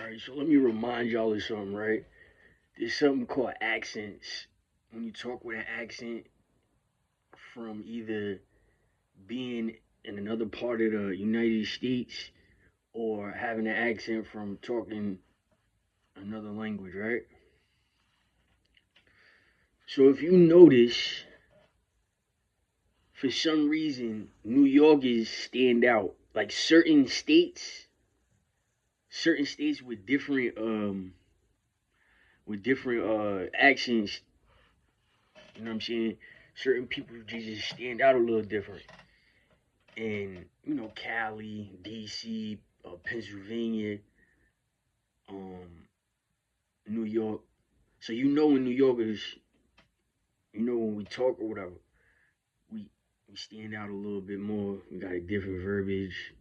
Alright, so let me remind y'all of something, right? There's something called accents. When you talk with an accent from either being in another part of the United States or having an accent from talking another language, right? So if you notice, for some reason, New Yorkers stand out. Like certain states with different accents, you know what I'm saying? Certain people just stand out a little different. In Cali, DC, Pennsylvania, um, New York. So when New Yorkers, when we talk or whatever, we we stand out a little bit more. We got a different verbiage.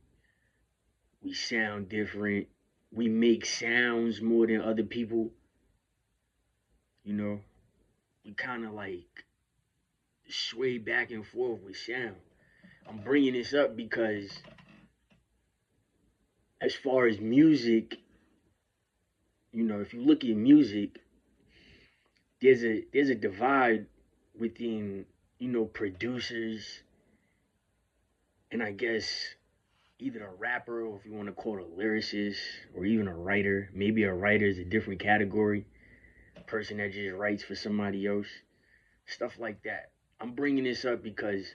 We sound different. We make sounds more than other people. You know, we kind of like sway back and forth with sound. I'm bringing this up because as far as music, if you look at music, there's a divide within producers and I guess either a rapper or if you want to call it a lyricist or even a writer. Maybe a writer is a different category, a person that just writes for somebody else, stuff like that. I'm bringing this up because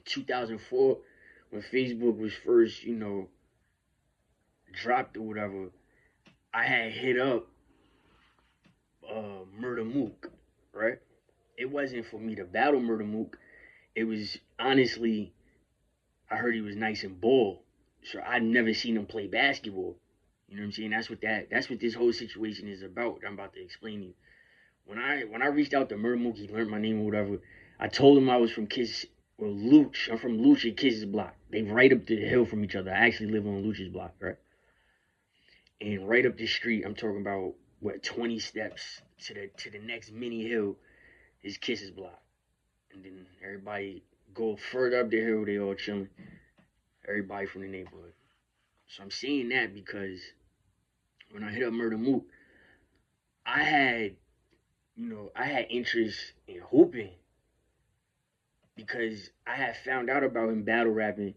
2004, when Facebook was first dropped or whatever, I had hit up Murder Mook, right? It wasn't for me to battle Murder Mook. It was honestly, I heard he was nice and ball. So I'd never seen him play basketball. You know what I'm saying? That's what this whole situation is about. I'm about to explain to you. When I reached out to Murder Mook, he learned my name or whatever. I told him I was from Kiss well Luch. I'm from Luch and Kiss's block. They right up the hill from each other. I actually live on Luch's block, right? And right up the street, I'm talking about 20 steps to the next mini hill is Kiss's block. And then everybody go further up the hill, they all chilling. Everybody from the neighborhood. So I'm saying that because when I hit up Murder Mook, I had, I had interest in hooping because I had found out about him battle rapping,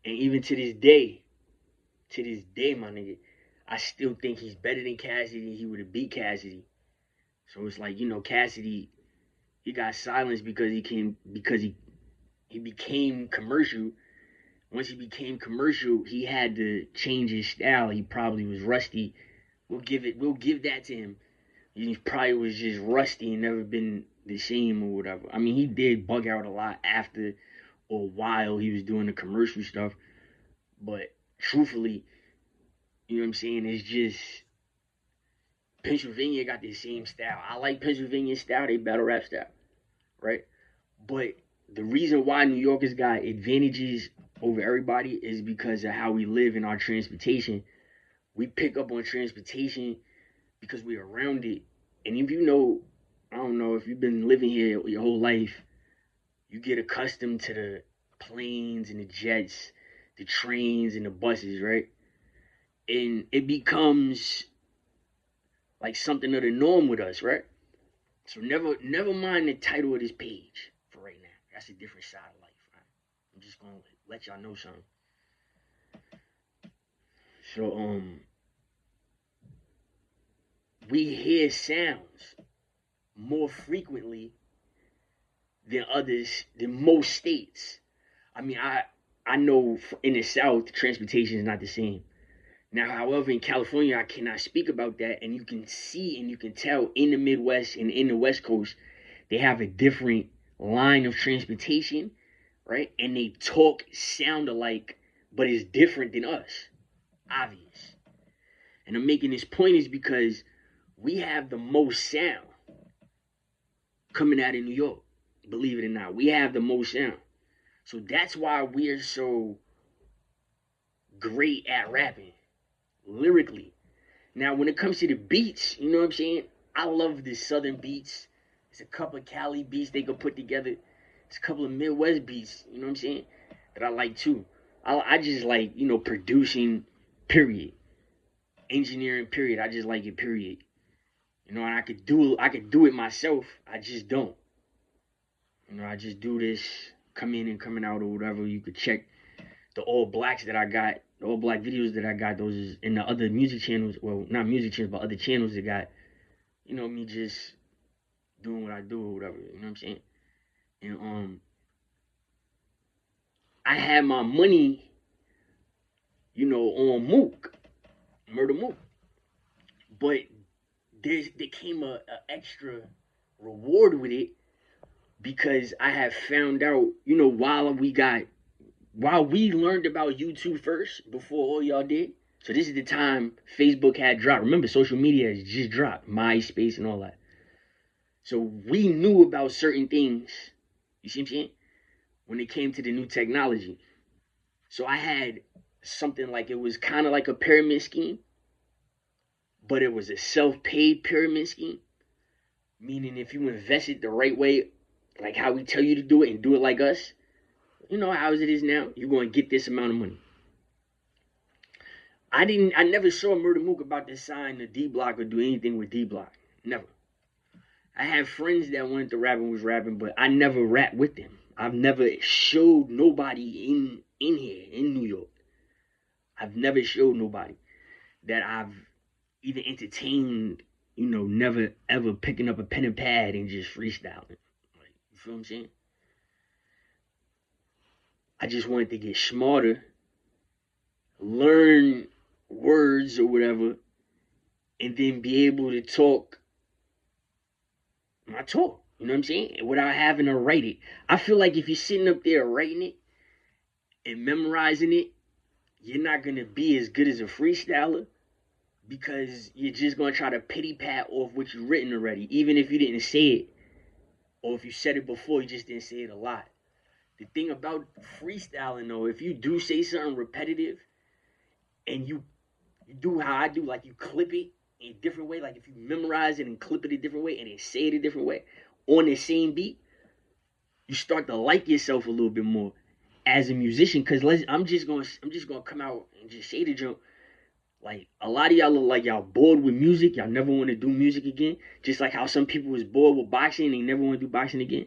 and even to this day, my nigga, I still think he's better than Cassidy. He would have beat Cassidy. So it's like Cassidy, he got silenced because he became commercial. Once he became commercial, he had to change his style. He probably was rusty. We'll give that to him. He probably was just rusty and never been the same or whatever. I mean, he did bug out a lot after or while he was doing the commercial stuff, but truthfully, you know what I'm saying? It's just Pennsylvania got the same style. I like Pennsylvania style. They battle rap style, right? But the reason why New Yorkers got advantages over everybody is because of how we live in our transportation. We pick up on transportation because we're around it. And if I don't know, if you've been living here your whole life, you get accustomed to the planes and the jets, the trains and the buses, right? And it becomes like something of the norm with us, right? So never mind the title of this page for right now. That's a different side of life, right? I'm just gonna let y'all know something. So we hear sounds more frequently than most states. I mean, I know in the South transportation is not the same. Now, however, in California, I cannot speak about that, and you can see and you can tell in the Midwest and in the West Coast, they have a different line of transportation, right? And they sound alike, but it's different than us. Obvious. And I'm making this point is because we have the most sound coming out of New York. Believe it or not, we have the most sound. So that's why we're so great at rapping lyrically. Now, when it comes to the beats, you know what I'm saying? I love the southern beats. There's a couple of Cali beats they could put together. There's a couple of Midwest beats, you know what I'm saying? That I like too. I just like, producing, period. engineering, period. I just like it, period. You know, and I could do it myself. I just don't. You know, I just do this, come in and coming out or whatever. You could check the all blacks that I got, the all black videos that I got. Those is in the other music channels. Well, not music channels, but other channels that got, me just doing what I do or whatever. You know what I'm saying? And I had my money, on Mook, Murder Mook, but there came a extra reward with it because I have found out, while we learned about YouTube first before all y'all did. So this is the time Facebook had dropped. Remember, social media has just dropped, MySpace and all that. So we knew about certain things. You see what I'm saying? When it came to the new technology. So I had something like, it was kind of like a pyramid scheme, but it was a self-paid pyramid scheme. Meaning if you invest it the right way, like how we tell you to do it and do it like us, you know how it is now, you're going to get this amount of money. I never saw Murder Mook about to sign the D Block or do anything with D Block. Never. I had friends that wanted to rap and was rapping, but I never rapped with them. I've never showed nobody in here in New York. I've never showed nobody that I've even entertained, never ever picking up a pen and pad and just freestyling. Like, you feel what I'm saying? I just wanted to get smarter, learn words or whatever, and then be able to talk my talk. You know what I'm saying? Without having to write it. I feel like if you're sitting up there writing it and memorizing it, you're not going to be as good as a freestyler because you're just going to try to pity pat off what you've written already, even if you didn't say it, or if you said it before, you just didn't say it a lot. The thing about freestyling, though, if you do say something repetitive and you do how I do, like you clip it in a different way, like if you memorize it and clip it a different way and then say it a different way on the same beat, you start to like yourself a little bit more as a musician. Because I'm just gonna come out and just say the joke. Like, a lot of y'all look like y'all bored with music. Y'all never want to do music again. Just like how some people was bored with boxing and they never want to do boxing again.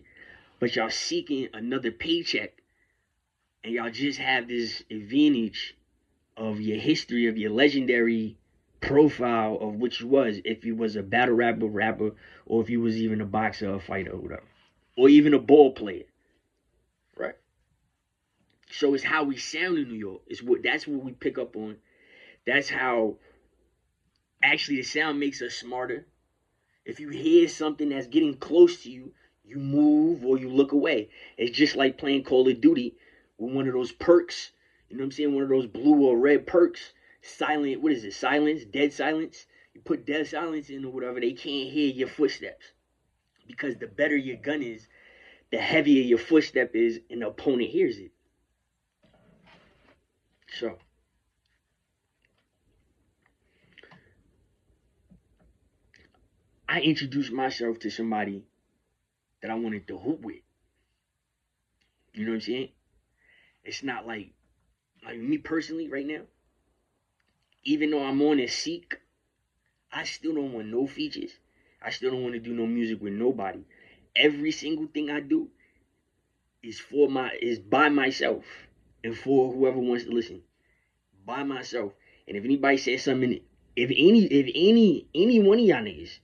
But y'all seeking another paycheck. And y'all just have this advantage of your history, of your legendary profile of which you was, if you was a battle rapper, or if you was even a boxer, a fighter, or whatever, or even a ball player, right? So it's how we sound in New York. That's what we pick up on. That's how actually the sound makes us smarter. If you hear something that's getting close to you, you move or you look away. It's just like playing Call of Duty with one of those perks. You know what I'm saying? One of those blue or red perks. Silent, what is it? Silence, dead silence. You put dead silence in or whatever, they can't hear your footsteps. Because the better your gun is, the heavier your footstep is, and the opponent hears it. So, I introduced myself to somebody that I wanted to hoop with. You know what I'm saying? It's not like me personally right now, even though I'm on a Seek, I still don't want no features. I still don't want to do no music with nobody. Every single thing I do is by myself and for whoever wants to listen. By myself. And if anybody says something, if any one of y'all niggas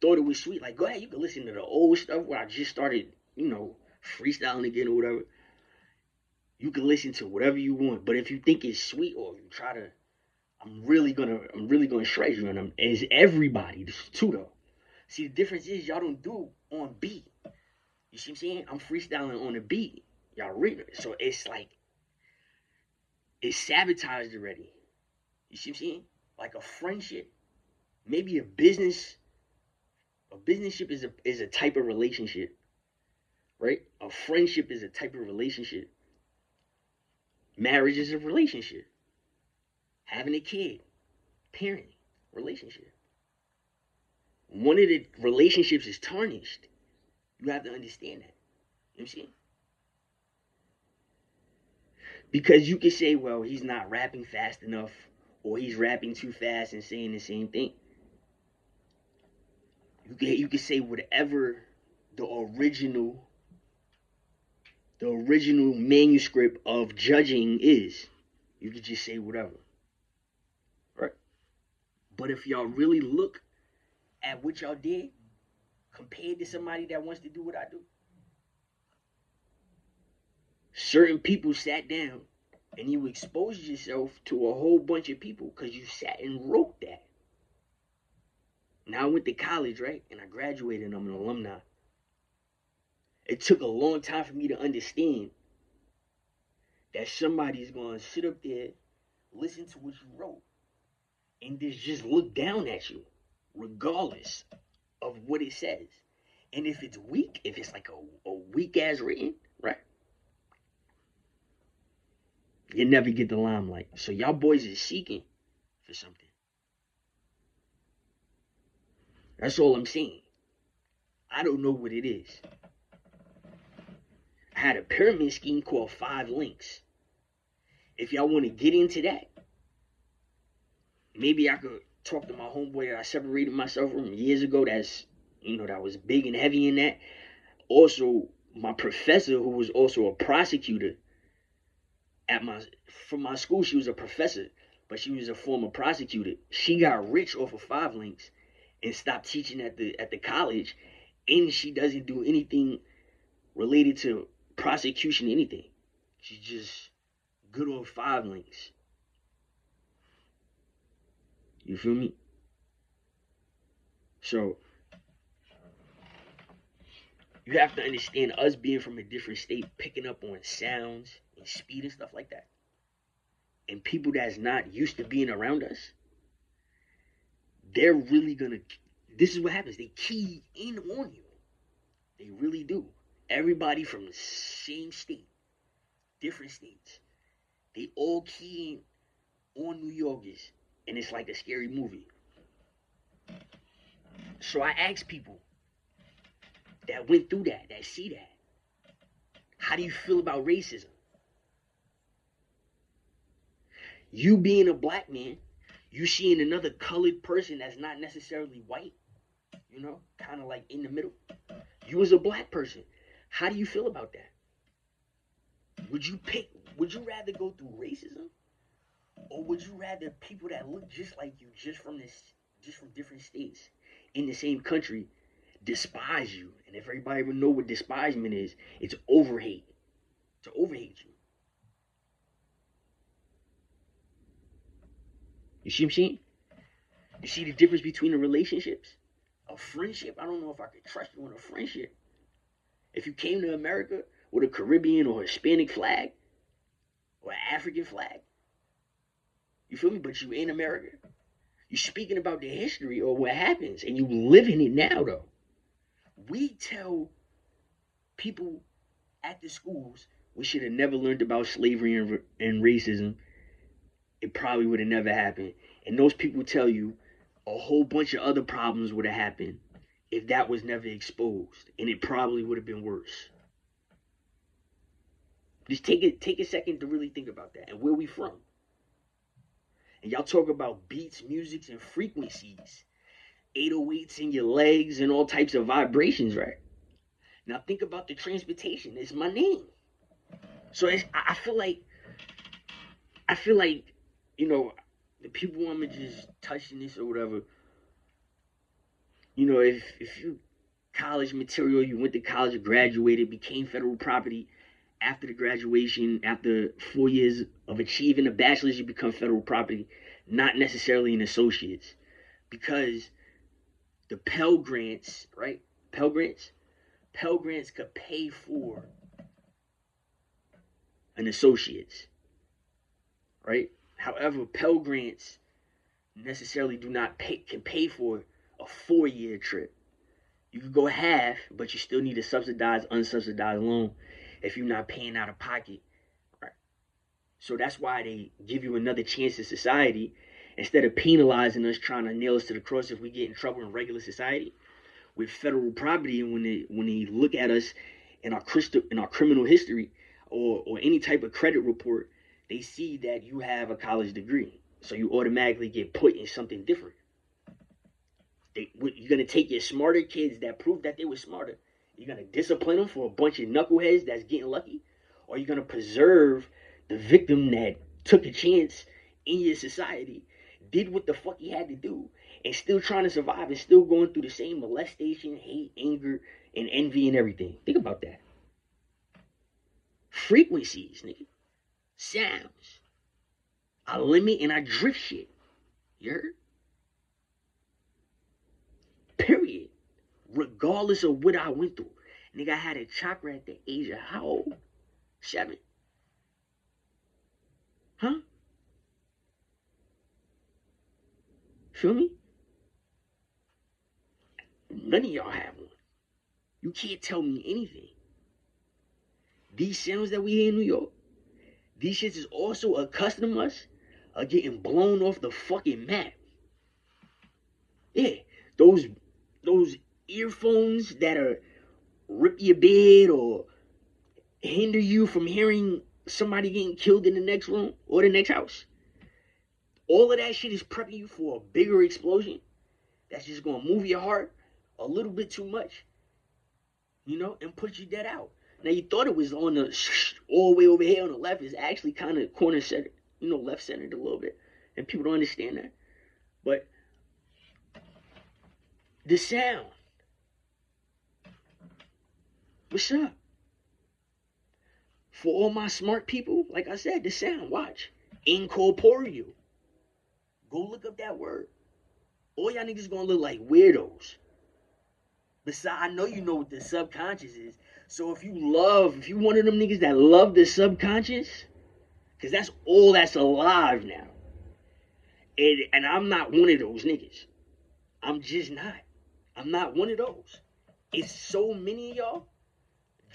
thought it was sweet, like, go ahead, you can listen to the old stuff where I just started, freestyling again or whatever. You can listen to whatever you want. But if you think it's sweet or you try to, I'm really gonna shred you, and as everybody, this too though. See, the difference is y'all don't do on beat. You see what I'm saying? I'm freestyling on a beat. Y'all read it. So it's like, it's sabotaged already. You see what I'm saying? Like a friendship, maybe a business. A businessship is a type of relationship, right? A friendship is a type of relationship. Marriage is a relationship. Having a kid, parenting, relationship. One of the relationships is tarnished. You have to understand that. You know what I'm saying? Because you can say, well, he's not rapping fast enough, or he's rapping too fast and saying the same thing. You can say whatever the original the original manuscript of judging is. You could just say whatever. Right? But if y'all really look at what y'all did compared to somebody that wants to do what I do, certain people sat down and you exposed yourself to a whole bunch of people because you sat and wrote that. Now I went to college, right? And I graduated and I'm an alumni. It took a long time for me to understand that somebody's going to sit up there, listen to what you wrote, and just look down at you, regardless of what it says. And if it's weak, if it's like a weak ass written, right? You never get the limelight. So y'all boys is seeking for something. That's all I'm saying. I don't know what it is. I had a pyramid scheme called 5 Links. If y'all want to get into that, maybe I could talk to my homeboy that I separated myself from years ago. That was big and heavy in that. Also, my professor, who was also a prosecutor from my school, she was a professor, but she was a former prosecutor. She got rich off of 5 Links and stopped teaching at the college, and she doesn't do anything related to prosecution, anything. She's just good on 5 Links. You feel me? So you have to understand, us being from a different state, picking up on sounds and speed and stuff like that, and people that's not used to being around us, they're really gonna, this is what happens, they key in on you. They really do. Everybody from the same state, different states, they all key in on New Yorkers, and it's like a scary movie. So I ask people that went through that see that, how do you feel about racism? You being a black man, you seeing another colored person that's not necessarily white, kind of like in the middle. You as a black person, how do you feel about that? Would you rather go through racism, or would you rather people that look just like you, just from different states in the same country, despise you? And if everybody would know what despisement is, it's overhate. To overhate you. You see what I'm saying? You see the difference between the relationships? A friendship, I don't know if I could trust you in a friendship. If you came to America with a Caribbean or Hispanic flag, or an African flag, you feel me? But you in America. You're speaking about the history or what happens, and you living it now, though. We tell people at the schools we should have never learned about slavery and racism. It probably would have never happened. And those people tell you a whole bunch of other problems would have happened if that was never exposed, and it probably would have been worse. Just take a second to really think about that and where we from. And y'all talk about beats, musics, and frequencies, 808s in your legs, and all types of vibrations, right? Now think about the transportation. It's my name. So I feel like, the people I'm just touching this or whatever, if you college material, you went to college, graduated, became federal property. After the graduation, after 4 years of achieving a bachelor's, you become federal property, not necessarily an associate's, because the Pell Grants, right? Pell Grants could pay for an associate's, right? However, Pell Grants necessarily can pay for a 4-year trip. You could go half, but you still need a subsidized, unsubsidized loan if you're not paying out of pocket, right? So that's why they give you another chance in society, instead of penalizing us, trying to nail us to the cross if we get in trouble in regular society. With federal property, and when they look at us in our criminal history or any type of credit report, they see that you have a college degree. So you automatically get put in something different. You're gonna take your smarter kids that proved that they were smarter. You're gonna discipline them for a bunch of knuckleheads that's getting lucky, or you're gonna preserve the victim that took a chance in your society, did what the fuck he had to do, and still trying to survive and still going through the same molestation, hate, anger, and envy and everything. Think about that. Frequencies, nigga. Sounds. I limit and I drift shit. You heard? Period. Regardless of what I went through. Nigga, I had a chakra at the age of how old? 7. Huh? Feel me? None of y'all have one. You can't tell me anything. These sounds that we hear in New York, these shits is also accustomed us of getting blown off the fucking map. Yeah, those earphones that are rip your bed or hinder you from hearing somebody getting killed in the next room or the next house. All of that shit is prepping you for a bigger explosion that's just gonna move your heart a little bit too much, you know, and put you dead out. Now you thought it was on the all the way over here on the left. Is actually kind of corner center, you know, left centered a little bit, and people don't understand that. But the sound, what's up? For all my smart people, like I said, the sound. Watch, incorporeal. Go look up that word. All y'all niggas gonna look like weirdos. Besides, I know you know what the subconscious is. So if you one of them niggas that love the subconscious, because that's all that's alive now. And I'm not one of those niggas. I'm just not. I'm not one of those. It's so many of y'all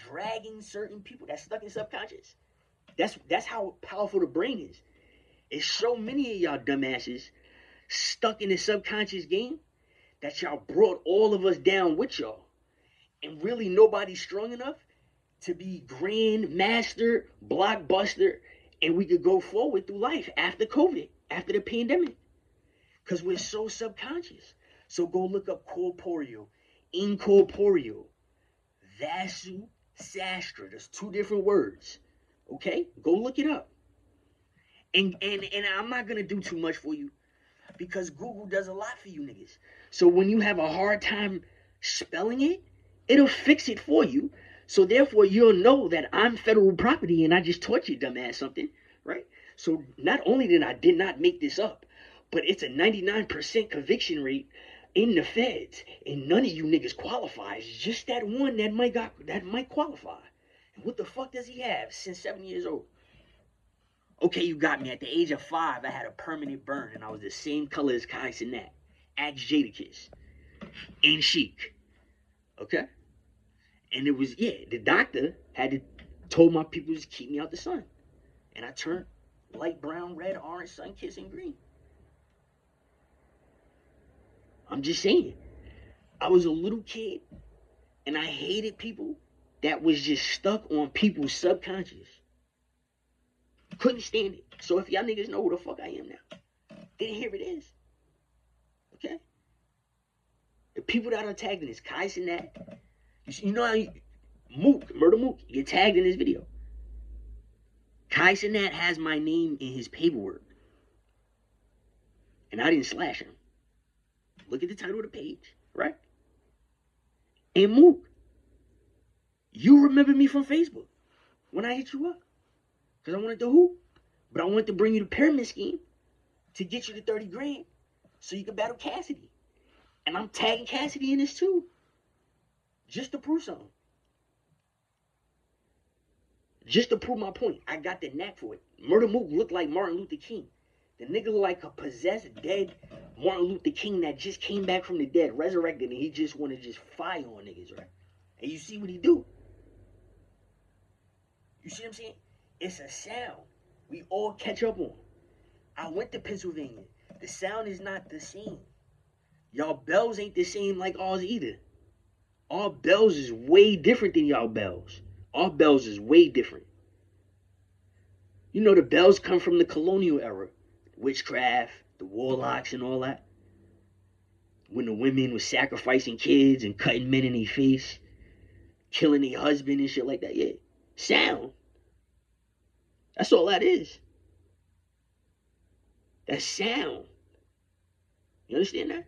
dragging certain people that's stuck in subconscious. That's how powerful the brain is. It's so many of y'all dumbasses stuck in the subconscious game that y'all brought all of us down with y'all. And really nobody's strong enough to be grand master, blockbuster, and we could go forward through life after COVID, after the pandemic. Because we're so subconscious. So go look up corporeal, incorporeal, Vasu Sastra. There's 2 different words. Okay? Go look it up. And I'm not going to do too much for you because Google does a lot for you niggas. So when you have a hard time spelling it, it'll fix it for you. So therefore, you'll know that I'm federal property and I just taught you, dumbass, something, right? So not only did I not make this up, but it's a 99% conviction rate in the feds, and none of you niggas qualifies. Just that one that might qualify. And what the fuck does he have since 7 years old? Okay, you got me. At the age of 5, I had a permanent burn, and I was the same color as Kai Cenat, Axe Jadakiss, and Sheik. Okay? And it was, the doctor had told my people to keep me out the sun. And I turned light brown, red, orange, sun-kissing green. I'm just saying. I was a little kid, and I hated people that was just stuck on people's subconscious. Couldn't stand it. So if y'all niggas know who the fuck I am now, then here it is. Okay? The people that are tagged in this, Kai Cenat, you know how Mook, Murder Mook, get tagged in this video. Kai Cenat has my name in his paperwork. And I didn't slash him. Look at the title of the page, right? And Mook, you remember me from Facebook when I hit you up. Because I wanted to hoop. But I wanted to bring you the pyramid scheme to get you the 30 grand so you could battle Cassidy. And I'm tagging Cassidy in this too. Just to prove something. Just to prove my point. I got the knack for it. Murder Mook looked like Martin Luther King. The nigga looked like a possessed, dead Martin Luther King that just came back from the dead, resurrected, and he just want to just fire on niggas, right? And you see what he do? You see what I'm saying? It's a sound we all catch up on. I went to Pennsylvania. The sound is not the same. Y'all bells ain't the same like ours either. Our bells is way different than y'all bells. Our bells is way different. You know, the bells come from the colonial era. witchcraft, the warlocks and all that. When the women was sacrificing kids and cutting men in their face, killing their husband and shit like that. Yeah. Sound. That's all that is. That's sound. You understand that?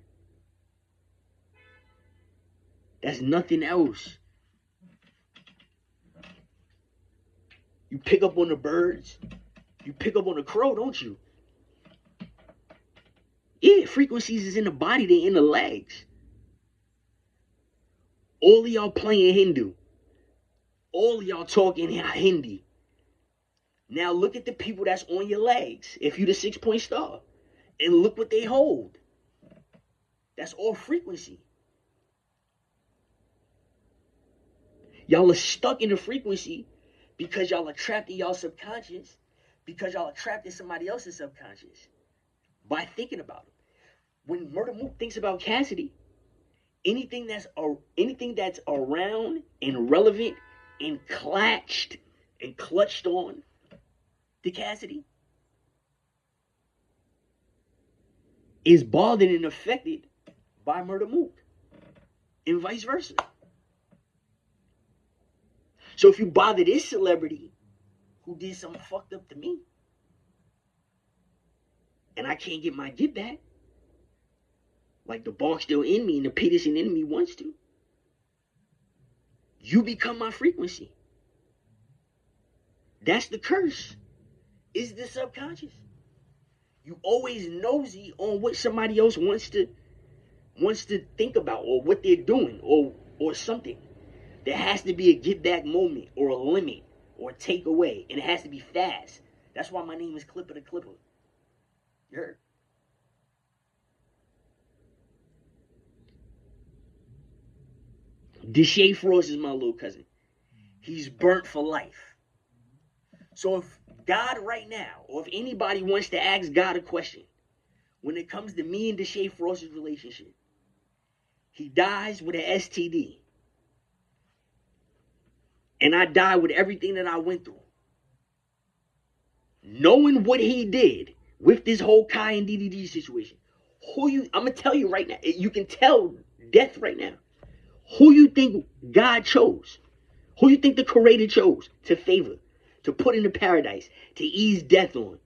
That's nothing else. You pick up on the birds. You pick up on the crow, don't you? Yeah, frequencies is in the body, they in the legs. All of y'all playing Hindu. All of y'all talking Hindi. Now look at the people that's on your legs. If you the 6-point star. And look what they hold. That's all frequency. Y'all are stuck in the frequency because y'all are trapped in y'all subconscious, because y'all are trapped in somebody else's subconscious by thinking about it. When Murder Mook thinks about Cassidy, anything that's around and relevant and clutched on to Cassidy is bothered and affected by Murder Mook, and vice versa. So if you bother this celebrity who did something fucked up to me, and I can't get my get back, like the bark still in me and the Peterson in me wants to, you become my frequency. That's the curse. Is the subconscious. You always nosy on what somebody else wants to think about, or what they're doing, or something. There has to be a get back moment, or a limit, or a takeaway, and it has to be fast. That's why my name is Clipper the Clipper. You heard? Deshae Frost is my little cousin. He's burnt for life. So if God right now, or if anybody wants to ask God a question, when it comes to me and Deshae Frost's relationship, he dies with an STD. And I die with everything that I went through. Knowing what he did with this whole Kai and DDD situation, I'm going to tell you right now, you can tell death right now. Who you think God chose? Who you think the Creator chose to favor, to put into paradise, to ease death on?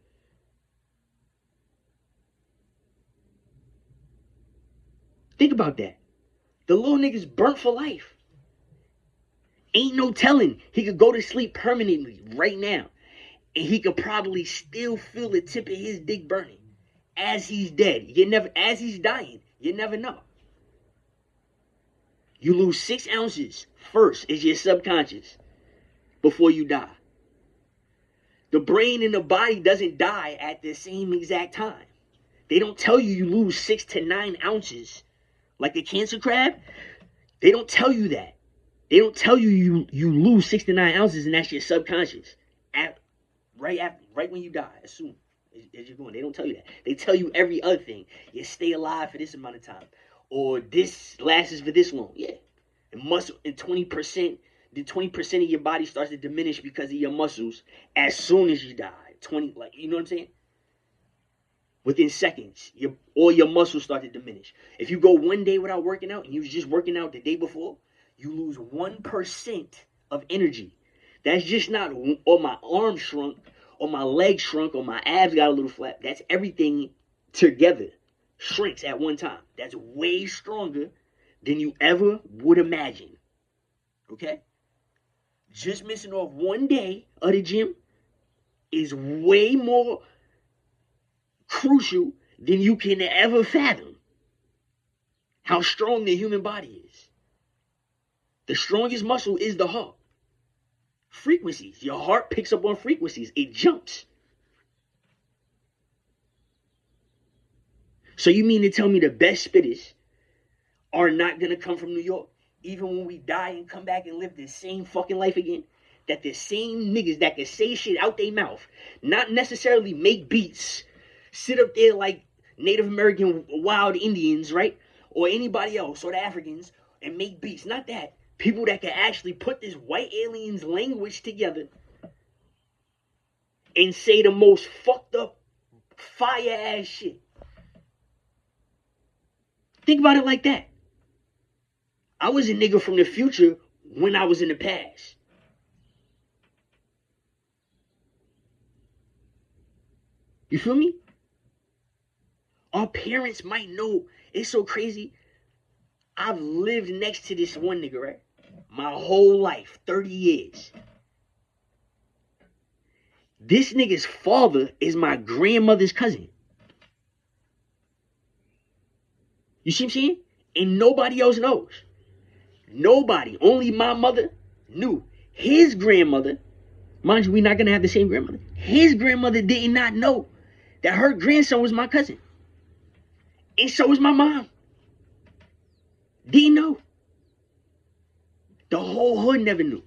Think about that. The little nigga's burnt for life. Ain't no telling. He could go to sleep permanently right now, and he could probably still feel the tip of his dick burning as he's dead. As he's dying, you never know. You lose 6 ounces first is your subconscious before you die. The brain and the body doesn't die at the same exact time. They don't tell you lose 6 to 9 ounces like a cancer crab. They don't tell you that. They don't tell you lose 6 to 9 ounces and that's your subconscious. Right when you die, as soon as you're going. They don't tell you that. They tell you every other thing. You stay alive for this amount of time. Or this lasts for this long. Yeah. And 20% of your body starts to diminish because of your muscles as soon as you die. 20, like, you know what I'm saying? Within seconds, all your muscles start to diminish. If you go one day without working out and you was just working out the day before, you lose 1% of energy. That's just not, or my arm shrunk, or my leg shrunk, or my abs got a little flat. That's everything together shrinks at one time. That's way stronger than you ever would imagine. Okay? Just missing off one day of the gym is way more crucial than you can ever fathom. How strong the human body is. The strongest muscle is the heart. Frequencies. Your heart picks up on frequencies. It jumps. So you mean to tell me the best spitters are not going to come from New York? Even when we die and come back and live the same fucking life again? That the same niggas that can say shit out their mouth, not necessarily make beats, sit up there like Native American wild Indians, right? Or anybody else, or the Africans, and make beats. Not that. People that can actually put this white alien's language together and say the most fucked up Fire ass shit. Think about it like that. I was a nigga from the future when I was in the past. You feel me? Our parents might know. It's so crazy. I've lived next to this one nigga, right? My whole life, 30 years. This nigga's father is my grandmother's cousin. You see what I'm saying? And nobody else knows. Nobody, only my mother knew. His grandmother, mind you, we're not going to have the same grandmother. His grandmother did not know that her grandson was my cousin. And so was my mom. Didn't know. The whole hood never knew.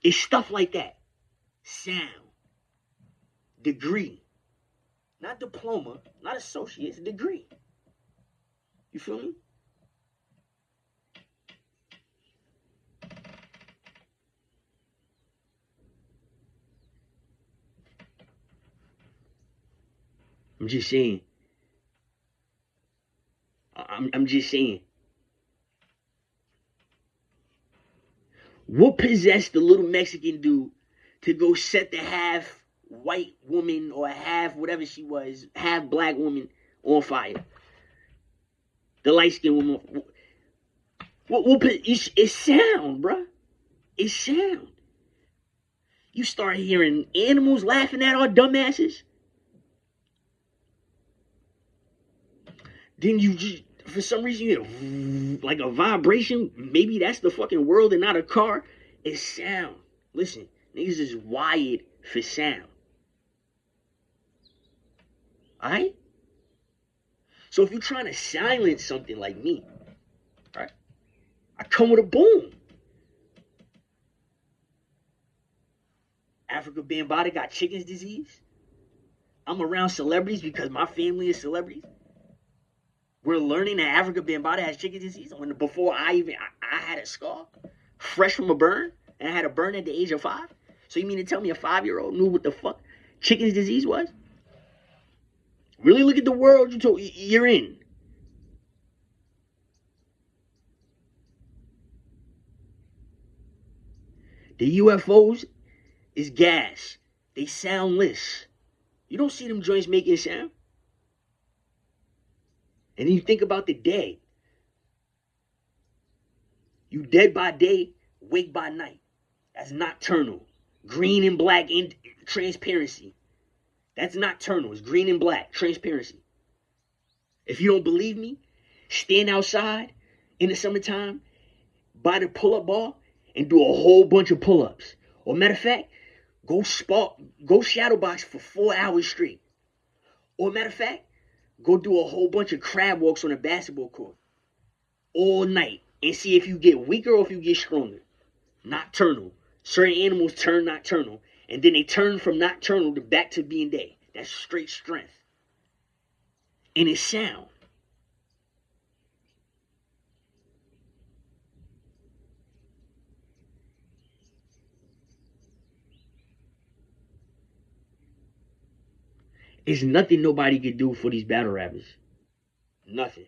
It's stuff like that. Sound. Degree. Not diploma, not associate's, degree. You feel me? I'm just saying. I'm just saying. What possessed the little Mexican dude to go set the half white woman or half whatever she was, half black woman on fire? The light skinned woman. It's sound, bruh. It's sound. You start hearing animals laughing at our dumbasses. Then you just, for some reason, you hear like a vibration. Maybe that's the fucking world and not a car. It's sound. Listen, niggas is wired for sound. Alright? So if you're trying to silence something like me, right? I come with a boom. Africa Bambaataa got chicken's disease. I'm around celebrities because my family is celebrities. We're learning that Africa Bambaataa has chicken disease when before I had a scar, fresh from a burn, and I had a burn at the age of 5. So you mean to tell me a 5-year-old knew what the fuck chicken's disease was? Really look at the world you're in. The UFOs is gas. They soundless. You don't see them joints making sound. And then you think about the dead. You dead by day, wake by night. That's nocturnal. Green and black in transparency. That's nocturnal. It's green and black, transparency. If you don't believe me, stand outside in the summertime by the pull-up bar and do a whole bunch of pull-ups. Or matter of fact, go shadow box for 4 hours straight. Or matter of fact, go do a whole bunch of crab walks on a basketball court all night and see if you get weaker or if you get stronger. Nocturnal. Certain animals turn nocturnal, and then they turn from nocturnal to back to being day. That's straight strength. And it's sound. It's nothing nobody can do for these battle rappers. Nothing.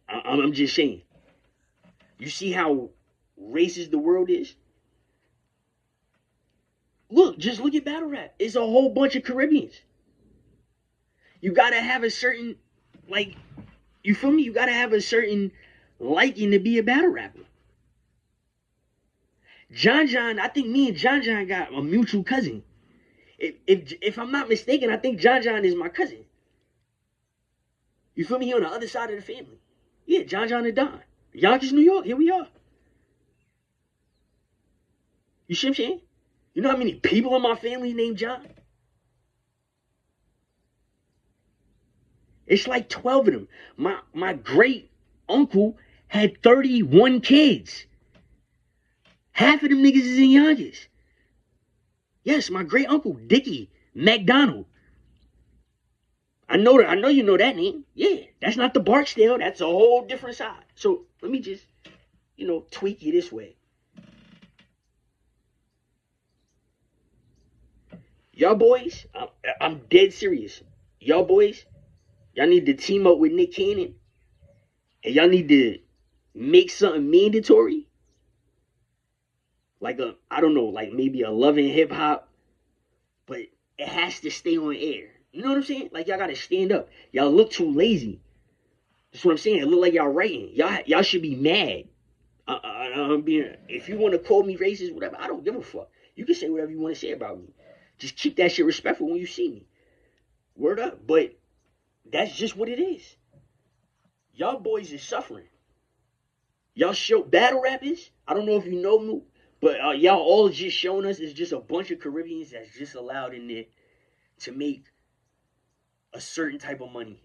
I'm just saying. You see how racist the world is? Just look at battle rap. It's a whole bunch of Caribbeans. You gotta have a certain, like, you feel me? You gotta have a certain liking to be a battle rapper. John, I think me and John got a mutual cousin. If I'm not mistaken, I think John is my cousin. You feel me? He on the other side of the family. Yeah, John and Don. Yonkers, New York. Here we are. You see what I'm saying? You know how many people in my family named John? It's like 12 of them. My great uncle had 31 kids. Half of them niggas is in Yonkers. Yes, my great uncle, Dickie McDonald. I know you know that name. Yeah, that's not the Barksdale. That's a whole different side. So let me just, tweak you this way. Y'all boys, I'm dead serious. Y'all boys, y'all need to team up with Nick Cannon, and y'all need to make something mandatory, like I don't know, like maybe a Love and Hip Hop, but it has to stay on air. You know what I'm saying? Like y'all gotta stand up. Y'all look too lazy. That's what I'm saying. It look like y'all writing. Y'all should be mad. I'm being. If you want to call me racist, whatever, I don't give a fuck. You can say whatever you want to say about me. Just keep that shit respectful when you see me. Word up. But that's just what it is. Y'all boys is suffering. Y'all show battle rappers. I don't know if you know me, but y'all all just showing us is just a bunch of Caribbeans that's just allowed in there to make a certain type of money.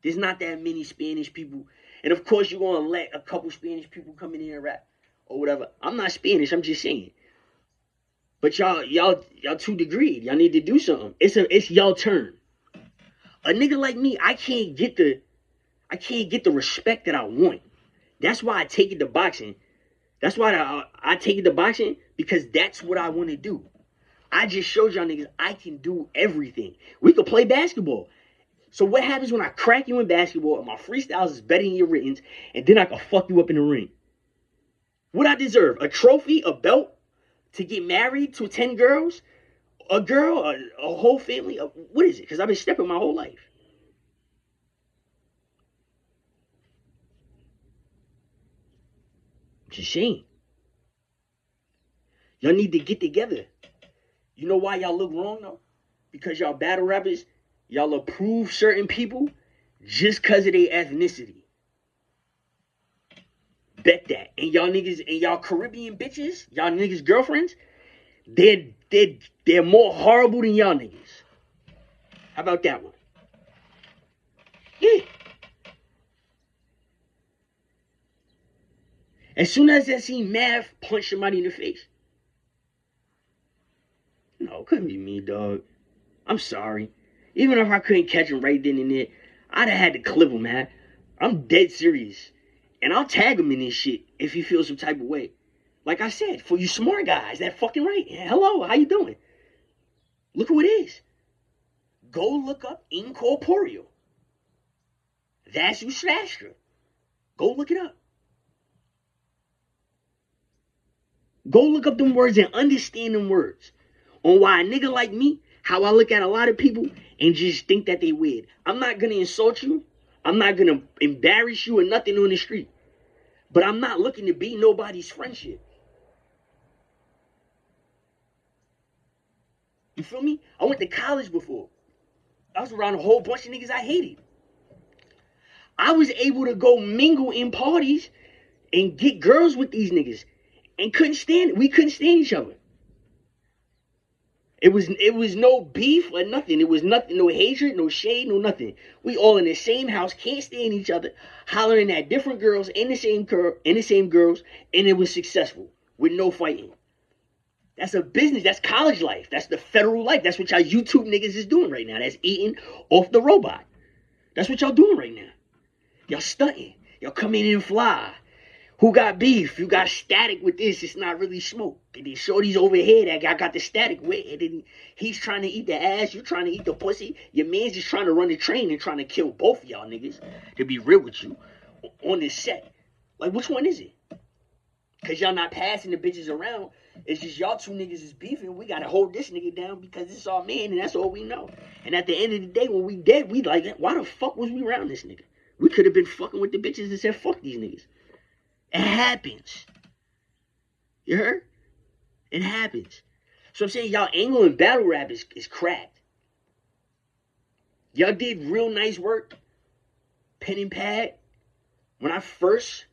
There's not that many Spanish people. And of course, you're going to let a couple Spanish people come in here and rap or whatever. I'm not Spanish. I'm just saying. But y'all too degreed. Y'all need to do something. It's y'all turn. A nigga like me, I can't get the respect that I want. That's why I take it to boxing. That's why I take it to boxing, because that's what I want to do. I just showed y'all niggas I can do everything. We could play basketball. So what happens when I crack you in basketball and my freestyles is better than your writtens, and then I can fuck you up in the ring? What I deserve? A trophy, a belt, to get married to 10 girls? A girl, a whole family? What is it? Because I've been stepping my whole life. It's a shame. Y'all need to get together. You know why y'all look wrong though? Because y'all battle rappers, y'all approve certain people just because of their ethnicity. Bet that. And y'all niggas and y'all Caribbean bitches, y'all niggas girlfriends, they're more horrible than y'all niggas. How about that one? Yeah. As soon as I see Math punch somebody in the face. No, it couldn't be me, dog. I'm sorry. Even if I couldn't catch him right then and there, I'd have had to clip him, man. I'm dead serious. And I'll tag him in this shit if he feels some type of way. Like I said, for you smart guys, that fucking right. Hello, how you doing? Look who it is. Go look up incorporeal. That's you Slasher. Go look it up. Go look up them words and understand them words. On why a nigga like me, how I look at a lot of people and just think that they weird. I'm not gonna insult you. I'm not gonna embarrass you or nothing on the street. But I'm not looking to be nobody's friendship. You feel me? I went to college before. I was around a whole bunch of niggas I hated. I was able to go mingle in parties and get girls with these niggas, and we couldn't stand each other. It was no beef or nothing. It was nothing, no hatred, no shade, no nothing. We all in the same house, can't stand each other, hollering at different girls in the same girls, and it was successful with no fighting. That's a business. That's college life. That's the federal life. That's what y'all YouTube niggas is doing right now. That's eating off the robot. That's what y'all doing right now. Y'all stunting. Y'all come in and fly. Who got beef? You got static with this. It's not really smoke. And then shorty's over here that guy got the static with. And then he's trying to eat the ass. You trying to eat the pussy. Your man's just trying to run the train and trying to kill both of y'all niggas. To be real with you. On this set. Like, which one is it? Because y'all not passing the bitches around. It's just y'all two niggas is beefing. We got to hold this nigga down because it's our man and that's all we know. And at the end of the day, when we dead, we like, why the fuck was we around this nigga? We could have been fucking with the bitches and said, fuck these niggas. It happens. You heard? It happens. So I'm saying y'all angle and battle rap is cracked. Y'all did real nice work. Pen and pad. When I first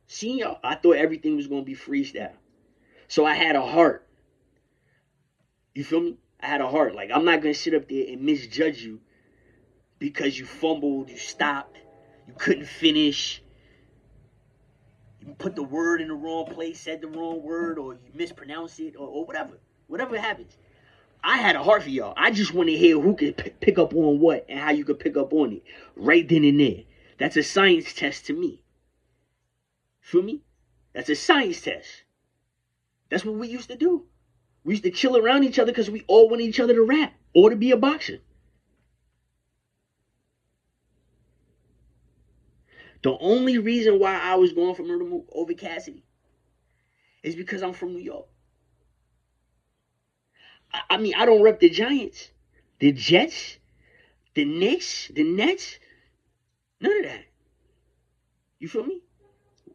seen y'all, I thought everything was going to be freestyle. So I had a heart. You feel me? I had a heart. Like, I'm not going to sit up there and misjudge you because you fumbled, you stopped, you couldn't finish. You put the word in the wrong place, said the wrong word, or you mispronounce it, or whatever. Whatever happens. I had a heart for y'all. I just want to hear who could pick up on what and how you could pick up on it. Right then and there. That's a science test to me. Feel me? That's a science test. That's what we used to do. We used to chill around each other because we all wanted each other to rap or to be a boxer. The only reason why I was going for Murda Mook over Cassidy is because I'm from New York. I mean, I don't rep the Giants, the Jets, the Knicks, the Nets, none of that. You feel me?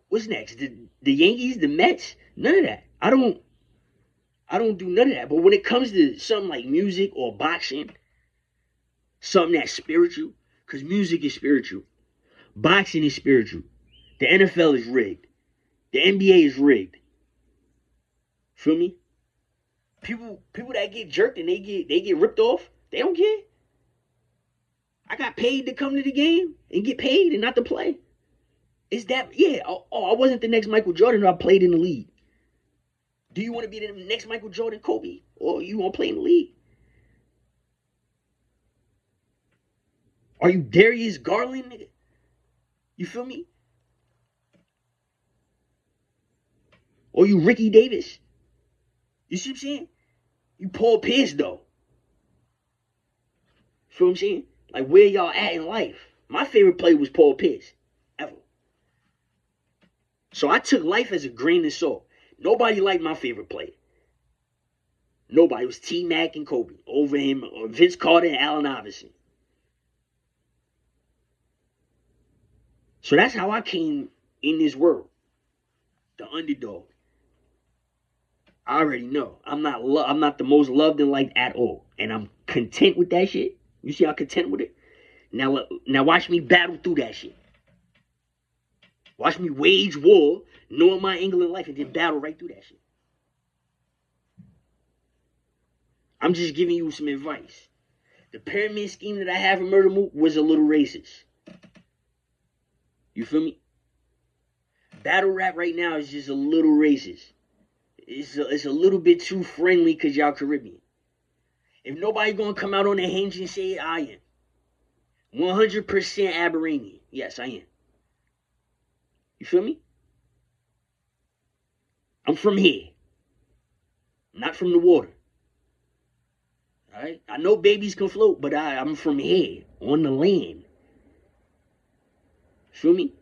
What's next? The Yankees, the Mets, none of that. I don't do none of that. But when it comes to something like music or boxing, something that's spiritual, because music is spiritual, boxing is spiritual. The NFL is rigged. The NBA is rigged. Feel me? People that get jerked and they get ripped off, they don't care. I got paid to come to the game and get paid and not to play. Is that, yeah, I wasn't the next Michael Jordan, I played in the league. Do you want to be the next Michael Jordan, Kobe? Or you want to play in the league? Are you Darius Garland, nigga? You feel me? Or you Ricky Davis? You see what I'm saying? You Paul Pierce, though. Feel what I'm saying? Like, where y'all at in life? My favorite player was Paul Pierce. Ever. So I took life as a grain of salt. Nobody liked my favorite player. Nobody. It was T-Mac and Kobe. Over him, or Vince Carter and Allen Iverson. So that's how I came in this world. The underdog. I already know. I'm not the most loved and liked at all. And I'm content with that shit. You see how content with it? Now watch me battle through that shit. Watch me wage war, knowing my angle in life, and then battle right through that shit. I'm just giving you some advice. The pyramid scheme that I have in Murda Mook was a little racist. You feel me? Battle rap right now is just a little racist. It's a little bit too friendly because y'all Caribbean. If nobody gonna come out on the hinge and say it, I am. 100% Aberranian. Yes, I am. You feel me? I'm from here. Not from the water. Alright? I know babies can float, but I'm from here. On the land. Feel me?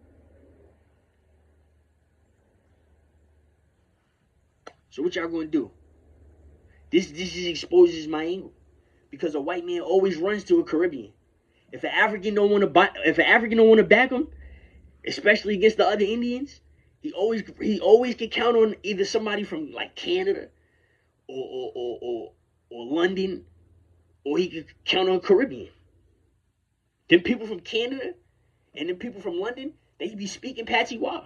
So what y'all gonna do? This exposes my angle. Because a white man always runs to a Caribbean. If an African don't want to back him, especially against the other Indians, he always can count on either somebody from like Canada or London, or he could count on Caribbean. Them people from Canada and them people from London, they be speaking Patois.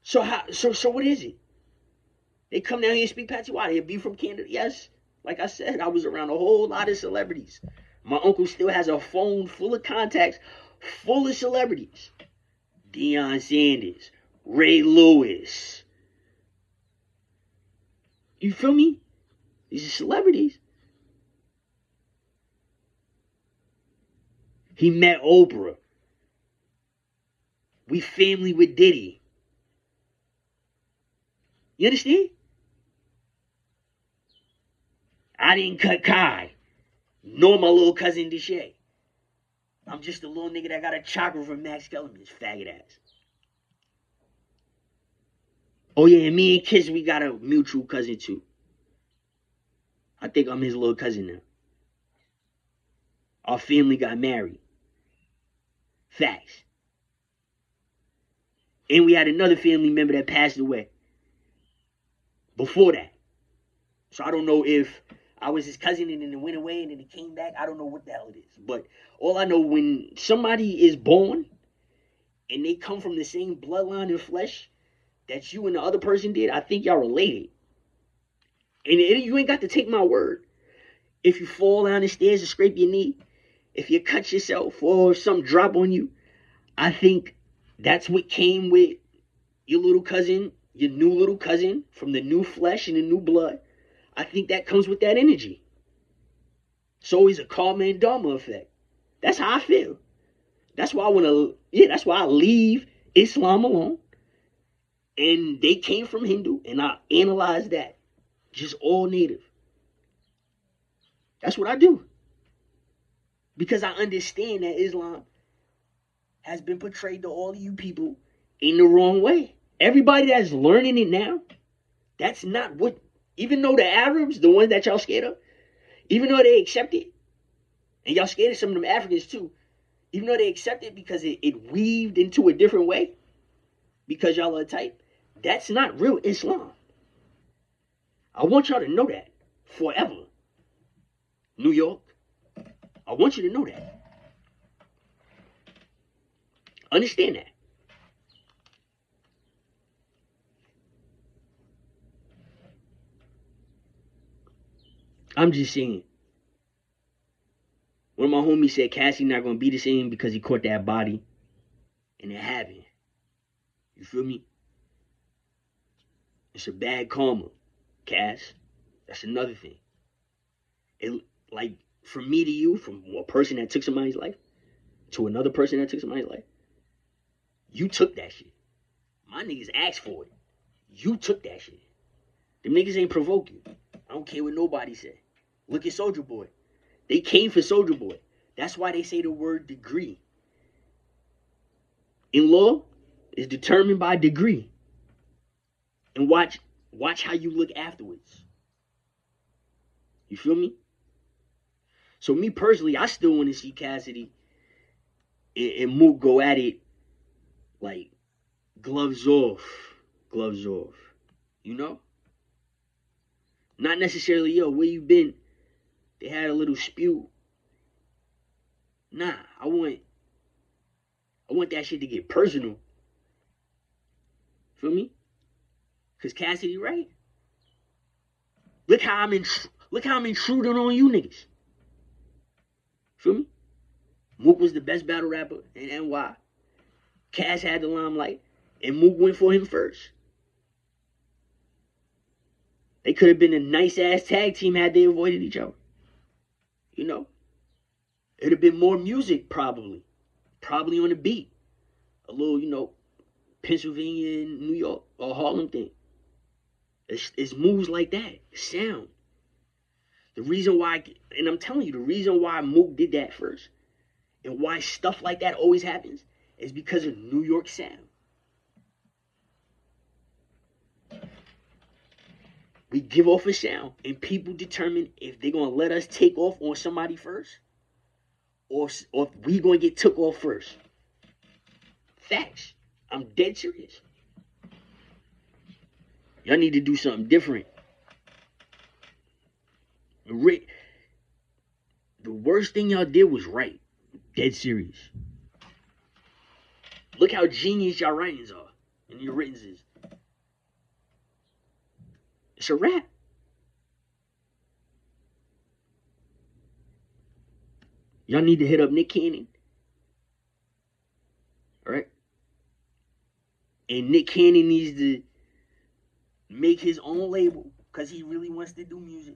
So what is it? They come down here and speak Patois. They be from Canada. Yes, like I said, I was around a whole lot of celebrities. My uncle still has a phone full of contacts, full of celebrities. Deion Sanders, Ray Lewis. You feel me? These are celebrities. He met Oprah. We family with Diddy. You understand? I didn't cut Kai, nor my little cousin Deshae. I'm just a little nigga that got a chakra from Max Kellerman's faggot ass. Oh yeah, and me and Kiss, we got a mutual cousin too. I think I'm his little cousin now. Our family got married. Facts. And we had another family member that passed away before that. So I don't know if I was his cousin and then it went away and then it came back. I don't know what the hell it is. But all I know, when somebody is born and they come from the same bloodline and flesh that you and the other person did, I think y'all related. And you ain't got to take my word. If you fall down the stairs and scrape your knee, if you cut yourself or if something drop on you, I think that's what came with your little cousin, your new little cousin from the new flesh and the new blood. I think that comes with that energy. It's always a karma and dharma effect. That's how I feel. That's why that's why I leave Islam alone. And they came from Hindu, and I analyzed that. Just all native. That's what I do. Because I understand that Islam has been portrayed to all of you people in the wrong way. Everybody that's learning it now, that's not what, even though the Arabs, the ones that y'all scared of, even though they accept it, and y'all scared of some of them Africans too, even though they accept it because it weaved into a different way, because y'all are type, that's not real Islam. I want y'all to know that forever. New York, I want you to know that. Understand that. I'm just saying. One of my homies said Cassie not gonna be the same because he caught that body, and it happened. You feel me? It's a bad karma, Cass. That's another thing. It, like, from me to you, from a person that took somebody's life to another person that took somebody's life, you took that shit. My niggas asked for it. You took that shit. Them niggas ain't provoke you. I don't care what nobody say. Look at Soulja Boy. They came for Soulja Boy. That's why they say the word degree. In law, is determined by degree. And watch how you look afterwards. You feel me? So me personally, I still want to see Cassidy and Mook go at it like gloves off. Gloves off. You know? Not necessarily, yo, where you been? They had a little spew. Nah, I want that shit to get personal. Feel me? Cause Cassidy right. Look how I'm intruding on you niggas. Feel me? Mook was the best battle rapper in NY. Cass had the limelight, and Mook went for him first. They could have been a nice ass tag team had they avoided each other. You know? It'd have been more music, probably. Probably on the beat. A little, you know, Pennsylvania and New York or Harlem thing. It's moves like that. Sound. The reason why, and I'm telling you, the reason why Mook did that first and why stuff like that always happens is because of New York sound. We give off a sound, and people determine if they're going to let us take off on somebody first or if we going to get took off first. Facts. I'm dead serious. Y'all need to do something different. The worst thing y'all did was right. Dead serious. Look how genius y'all writings are and your writings is. It's a rap. Y'all need to hit up Nick Cannon. Alright? And Nick Cannon needs to make his own label because he really wants to do music.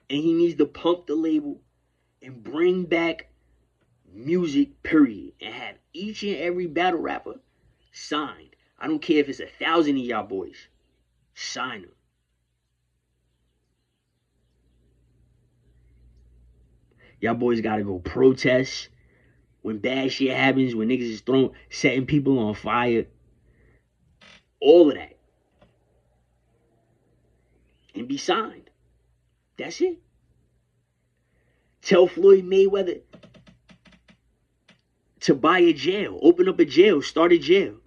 And he needs to pump the label and bring back music, period. And have each and every battle rapper signed. I don't care if it's 1,000 of y'all boys. Sign them. Y'all boys gotta go protest when bad shit happens, when niggas is setting people on fire. All of that. And be signed. That's it. Tell Floyd Mayweather to buy a jail, open up a jail, start a jail.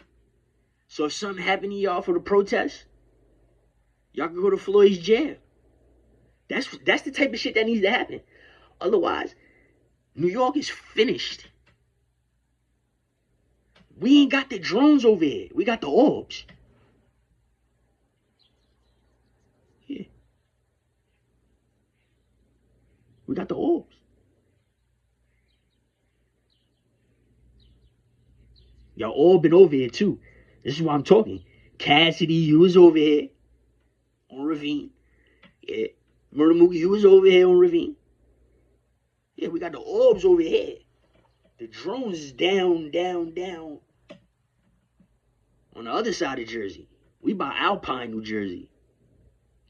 So if something happened to y'all for the protest, y'all can go to Floyd's jail. That's the type of shit that needs to happen. Otherwise, New York is finished. We ain't got the drones over here. We got the orbs. Yeah. We got the orbs. Y'all all been over here too. This is why I'm talking. Cassidy, you was over here on Ravine. Yeah. Murder Mookie, you was over here on Ravine. Yeah, we got the orbs over here. The drones is down on the other side of Jersey. We by Alpine, New Jersey.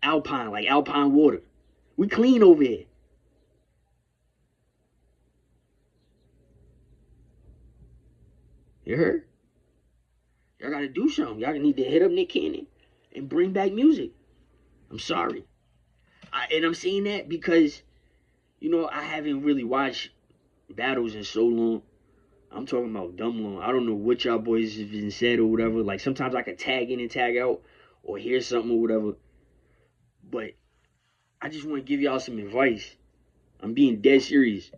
Alpine, like Alpine water. We clean over here. You heard? Y'all gotta do something. Y'all need to hit up Nick Cannon and bring back music. I'm sorry. And I'm saying that because, I haven't really watched battles in so long. I'm talking about dumb long. I don't know what y'all boys have been said or whatever. Like, sometimes I could tag in and tag out or hear something or whatever. But I just want to give y'all some advice. I'm being dead serious.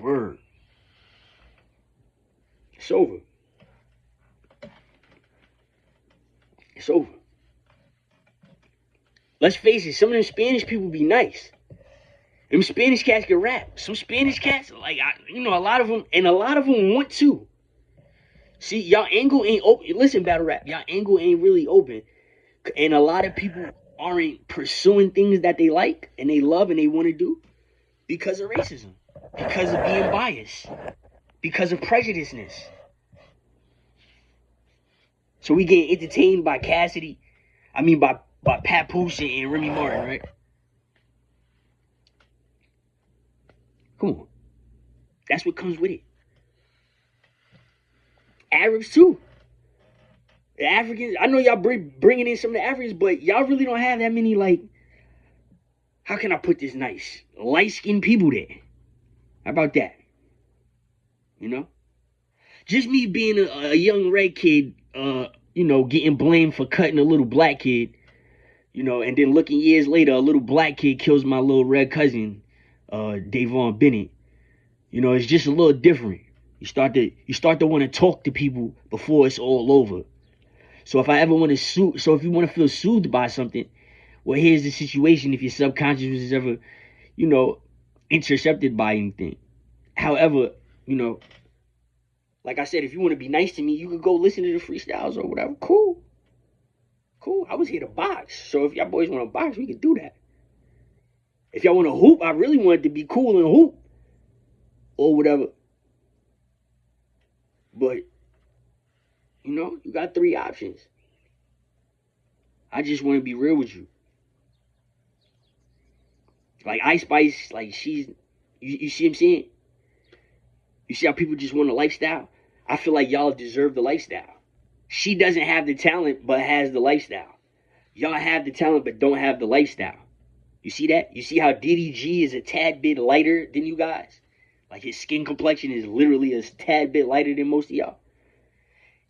Word. It's over. It's over. Let's face it, some of them Spanish people be nice. Them Spanish cats can rap. Some Spanish cats, like, a lot of them, and a lot of them want to. See, y'all angle ain't open. Listen, battle rap, y'all angle ain't really open. And a lot of people aren't pursuing things that they like and they love and they want to do because of racism, because of being biased, because of prejudiceness. So we get entertained by by Papoose and Remy Martin, right? Come on. That's what comes with it. Arabs too. The Africans, I know y'all bringing in some of the Africans, but y'all really don't have that many, like, how can I put this nice? Light-skinned people there. How about that? Just me being a young red kid, getting blamed for cutting a little black kid, and then looking years later, a little black kid kills my little red cousin, Davon Bennett. It's just a little different. You start to want to talk to people before it's all over. So if I ever want to if you want to feel soothed by something, well, here's the situation. If your subconscious was ever, intercepted by anything. However, like I said, if you want to be nice to me, you could go listen to the freestyles or whatever. Cool. I was here to box. So if y'all boys want to box, we can do that. If y'all want to hoop, I really wanted to be cool and hoop. Or whatever. But, you got 3 options. I just want to be real with you. Like Ice Spice, like you see what I'm saying? You see how people just want a lifestyle? I feel like y'all deserve the lifestyle. She doesn't have the talent, but has the lifestyle. Y'all have the talent, but don't have the lifestyle. You see that? You see how DDG is a tad bit lighter than you guys? Like, his skin complexion is literally a tad bit lighter than most of y'all.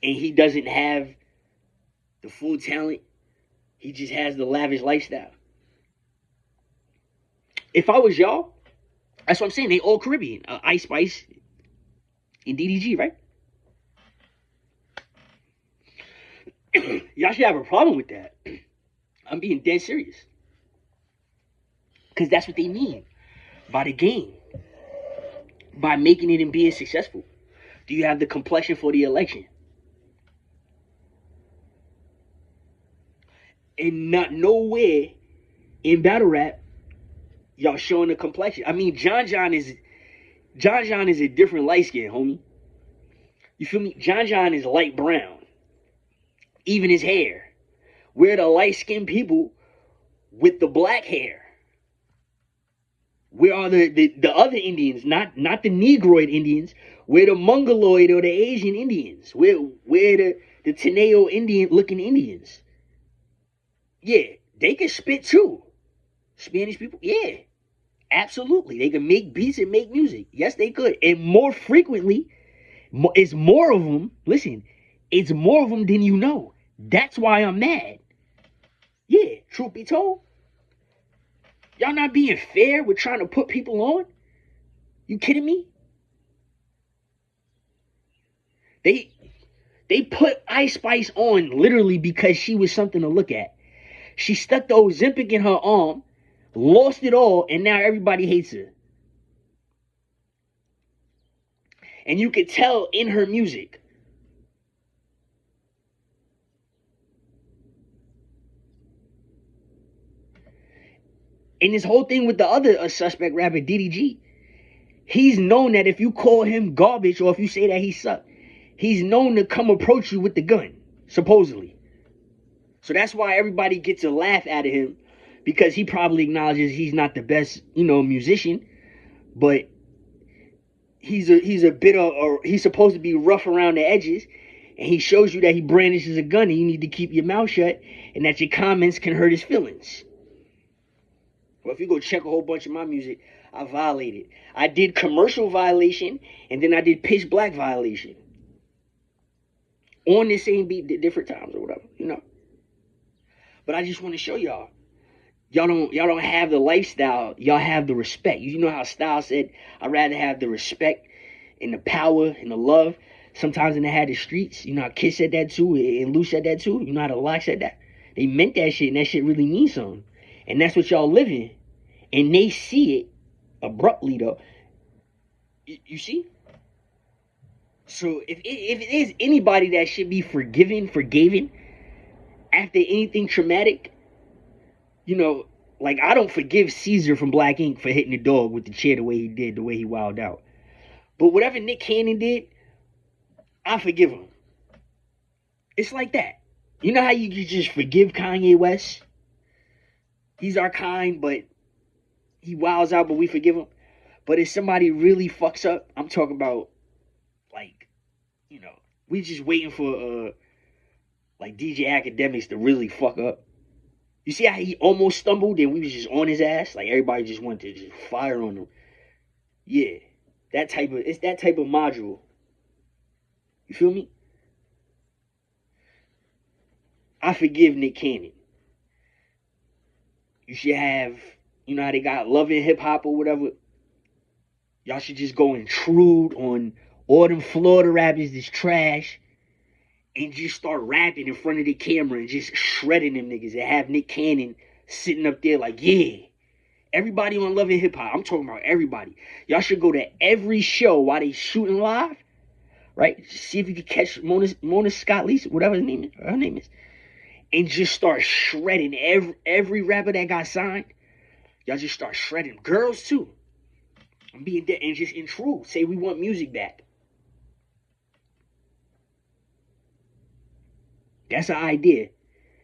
And he doesn't have the full talent. He just has the lavish lifestyle. If I was y'all, that's what I'm saying. They all Caribbean. Ice Spice and DDG, right? Y'all should have a problem with that. I'm being dead serious. Because that's what they mean by the game. By making it and being successful. Do you have the complexion for the election? And not nowhere in battle rap, y'all showing the complexion. I mean, John John is a different light skin, homie. You feel me? John is light brown. Even his hair. We're the light skinned people with the black hair. Where are the other Indians? Not the Negroid Indians. We're the Mongoloid or the Asian Indians. We're the Teneo Indian looking Indians. Yeah, they can spit too. Spanish people, yeah. Absolutely. They can make beats and make music. Yes, they could. And more frequently, it's more of them. Listen, it's more of them than you know. That's why I'm mad. Yeah, truth be told. Y'all not being fair with trying to put people on? You kidding me? They put Ice Spice on literally because she was something to look at. She stuck the Ozempic in her arm, lost it all, and now everybody hates her. And you could tell in her music. And this whole thing with the other suspect rapper, DDG, he's known that if you call him garbage or if you say that he sucked, he's known to come approach you with the gun, supposedly. So that's why everybody gets a laugh out of him, because he probably acknowledges he's not the best, musician, but he's a bit of, or he's supposed to be rough around the edges, and he shows you that he brandishes a gun and you need to keep your mouth shut, and that your comments can hurt his feelings. Well, if you go check a whole bunch of my music, I violated. I did commercial violation, and then I did pitch black violation. On the same beat, different times or whatever. But I just want to show y'all. Y'all don't have the lifestyle. Y'all have the respect. You know how Styles said, I'd rather have the respect and the power and the love sometimes than I had the streets. You know how Kiss said that too, and Lou said that too. You know how the Lock said that. They meant that shit, and that shit really means something. And that's what y'all live in. And they see it abruptly, though. You see? So if it is anybody that should be forgiven after anything traumatic, like I don't forgive Caesar from Black Ink for hitting the dog with the chair the way he did, the way he wilded out. But whatever Nick Cannon did, I forgive him. It's like that. You know how you can just forgive Kanye West? He's our kind, but he wilds out, but we forgive him. But if somebody really fucks up, I'm talking about, like, we just waiting for, like, DJ Academics to really fuck up. You see how he almost stumbled and we was just on his ass? Like, everybody just wanted to just fire on him. Yeah. It's that type of module. You feel me? I forgive Nick Cannon. You should have, you know how they got Love and Hip Hop or whatever? Y'all should just go intrude on all them Florida rappers that's trash and just start rapping in front of the camera and just shredding them niggas and have Nick Cannon sitting up there like, yeah. Everybody on Love and Hip Hop. I'm talking about everybody. Y'all should go to every show while they shooting live, right? See if you can catch Mona Scott Lisa, whatever her name is, and just start shredding every rapper that got signed. Y'all just start shredding. Girls too. I'm being dead and just intrude. Say we want music back. That's an idea.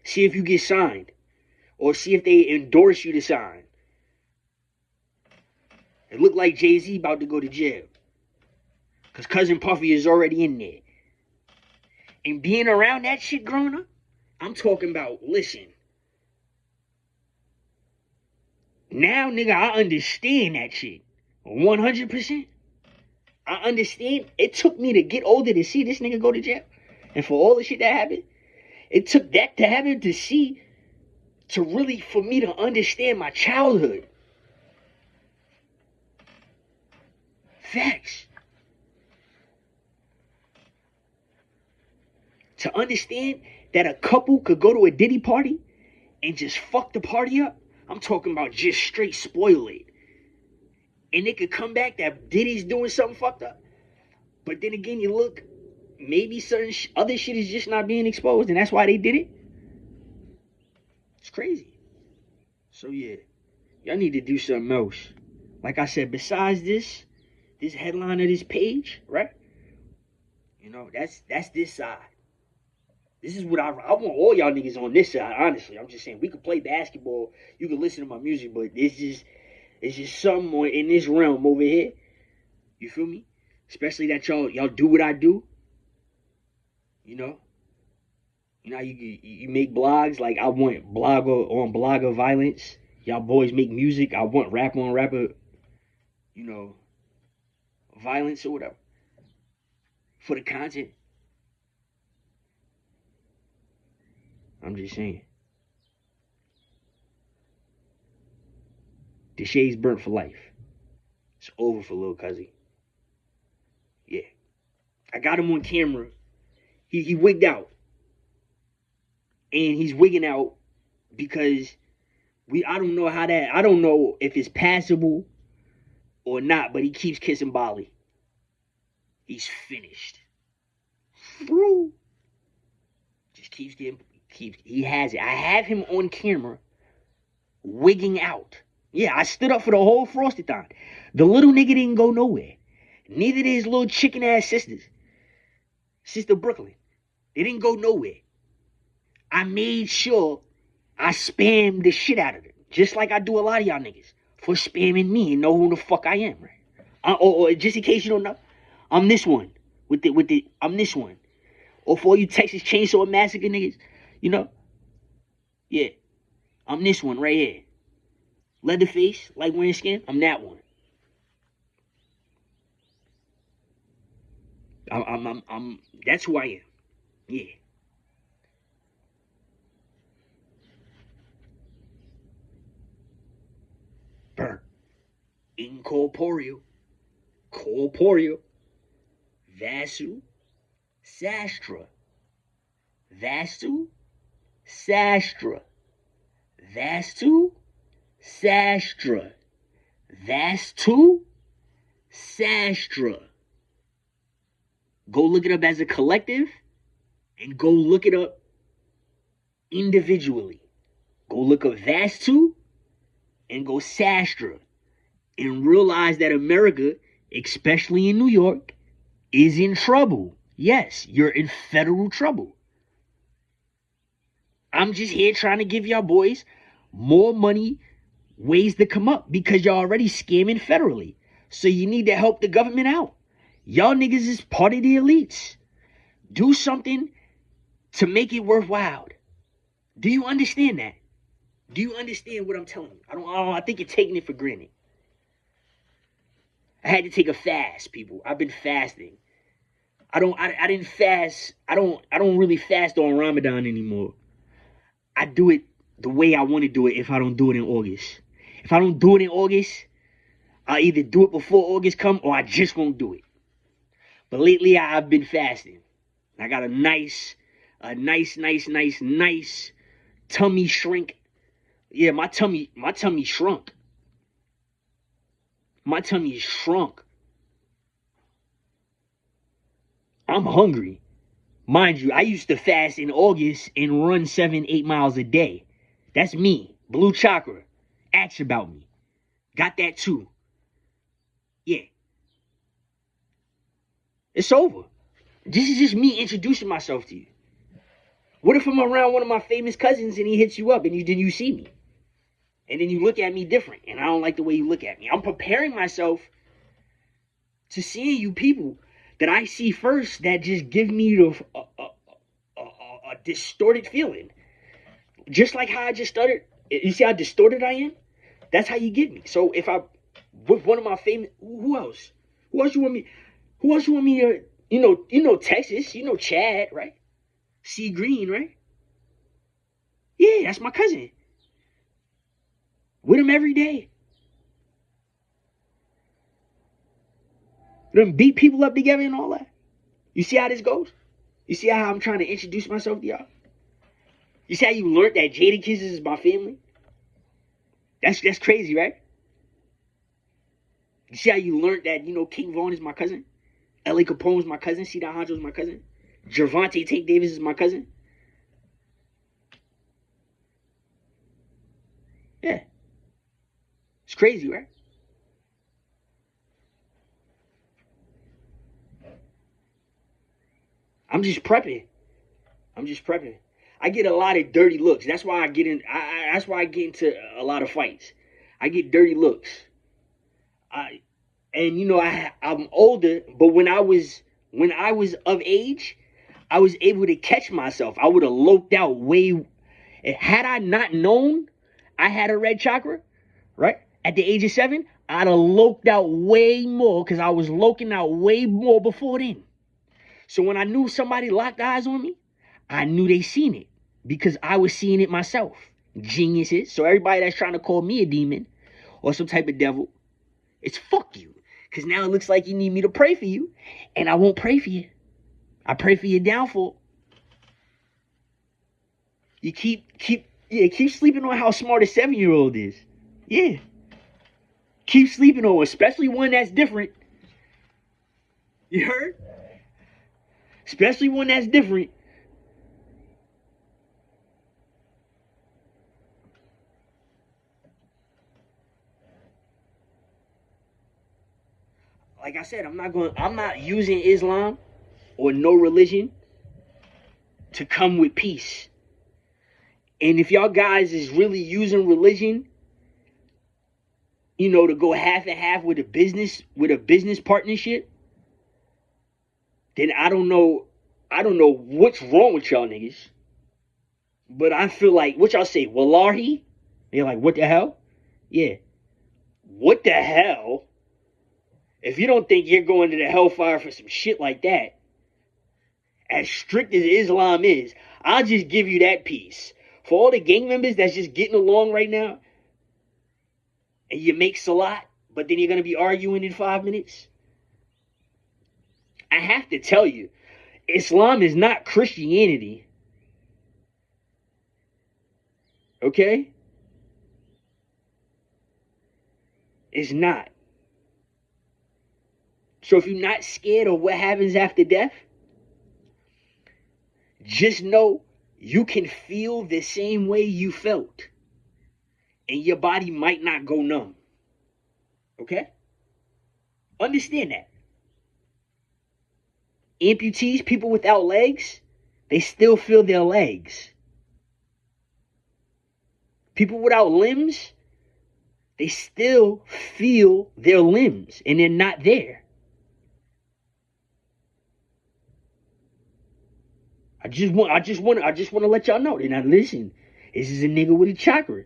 See if you get signed. Or see if they endorse you to sign. It looked like Jay-Z about to go to jail. Because Cousin Puffy is already in there. And being around that shit growing up, I'm talking about, listen. Now, nigga, I understand that shit. 100%. I understand. It took me to get older to see this nigga go to jail. And for all the shit that happened, it took that to happen for me to understand my childhood. Facts. To understand that a couple could go to a Diddy party and just fuck the party up. I'm talking about just straight spoil it. And they could come back that Diddy's doing something fucked up. But then again, you look, maybe certain other shit is just not being exposed, and that's why they did it. It's crazy. So yeah, y'all need to do something else. Like I said, besides this headline of this page, right? That's this side. This is what I want all y'all niggas on this side, honestly. I'm just saying, we could play basketball, you can listen to my music, but it's just something more in this realm over here. You feel me? Especially that y'all do what I do. You know you make blogs, like I want blogger violence. Y'all boys make music, I want rap on rapper, violence or whatever. For the content. I'm just saying. The shade's burnt for life. It's over for Lil Cuzzy. Yeah. I got him on camera. He wigged out. And he's wigging out because I don't know if it's passable or not, but he keeps kissing Bali. He's finished. Bro. Just he has it. I have him on camera wigging out. Yeah, I stood up for the whole Frosty-thon. The little nigga didn't go nowhere. Neither did his little chicken ass sisters. Sister Brooklyn. They didn't go nowhere. I made sure I spammed the shit out of it. Just like I do a lot of y'all niggas for spamming me and know who the fuck I am, right? Or just in case you don't know, I'm this one. I'm this one. Or for all you Texas Chainsaw Massacre niggas, you know? Yeah. I'm this one right here. Leatherface, like wearing skin, I'm that one. That's who I am. Yeah. Burn. Incorporeal. Corporeal. Vasu. Sastra. Vastu. Sastra. Vastu. Sastra. Vastu. Sastra. Go look it up as a collective and go look it up individually. Go look up Vastu and go Sastra and realize that America, especially in New York, is in trouble. Yes, you're in federal trouble. I'm just here trying to give y'all boys more money, ways to come up, because y'all already scamming federally. So you need to help the government out. Y'all niggas is part of the elites. Do something to make it worthwhile. Do you understand that? Do you understand what I'm telling you? I think you're taking it for granted. I had to take a fast, people. I've been fasting. I didn't fast. I don't really fast on Ramadan anymore. I do it the way I want to do it if I don't do it in August. If I don't do it in August, I'll either do it before August come or I just won't do it. But lately I've been fasting. I got a nice tummy shrink. Yeah, my tummy shrunk. My tummy shrunk. I'm hungry. Mind you, I used to fast in August and run 7-8 miles a day. That's me. Blue Chakra. Ask about me. Got that too. Yeah. It's over. This is just me introducing myself to you. What if I'm around one of my famous cousins and he hits you up and then you see me? And then you look at me different and I don't like the way you look at me. I'm preparing myself to seeing you people that I see first that just give me a distorted feeling. Just like how I just started. You see how distorted I am? That's how you get me. So if I, with one of my famous, who else? Who else you want me to, you know Texas, you know Chad, right? C Green, right? Yeah, that's my cousin. With him every day. Them beat people up together and all that. You see how this goes? You see how I'm trying to introduce myself to y'all? You see how you learned that Jadakiss is my family? That's crazy, right? You see how you learned that, King Vaughn is my cousin? L.A. Capone is my cousin? C. Honcho is my cousin? Gervonta Tank Davis is my cousin? Yeah. It's crazy, right? I'm just prepping. I get a lot of dirty looks. That's why I get into a lot of fights. I get dirty looks. I'm older, but when I was of age, I was able to catch myself. I would have loped out way. Had I not known I had a red chakra, right? At the age of 7, I'd have loped out way more because I was loking out way more before then. So when I knew somebody locked eyes on me, I knew they seen it because I was seeing it myself. Geniuses. So everybody that's trying to call me a demon or some type of devil, it's fuck you. Because now it looks like you need me to pray for you, and I won't pray for you. I pray for your downfall. You keep sleeping on how smart a 7-year-old is. Yeah. Keep sleeping on, especially one that's different. You heard? Especially one that's different. Like I said, I'm not using Islam or no religion to come with peace. And if y'all guys is really using religion, to go half and half with a business partnership, then I don't know what's wrong with y'all niggas. But I feel like, what y'all say, Wallahi? They're like, what the hell? Yeah. What the hell? If you don't think you're going to the hellfire for some shit like that, as strict as Islam is, I'll just give you that piece. For all the gang members that's just getting along right now, and you make salat, but then you're going to be arguing in 5 minutes, I have to tell you, Islam is not Christianity. Okay? It's not. So if you're not scared of what happens after death, just know you can feel the same way you felt. And your body might not go numb. Okay? Understand that. Amputees, people without legs, they still feel their legs. People without limbs, they still feel their limbs and they're not there. I just want to let y'all know. Now listen, this is a nigga with a chakra,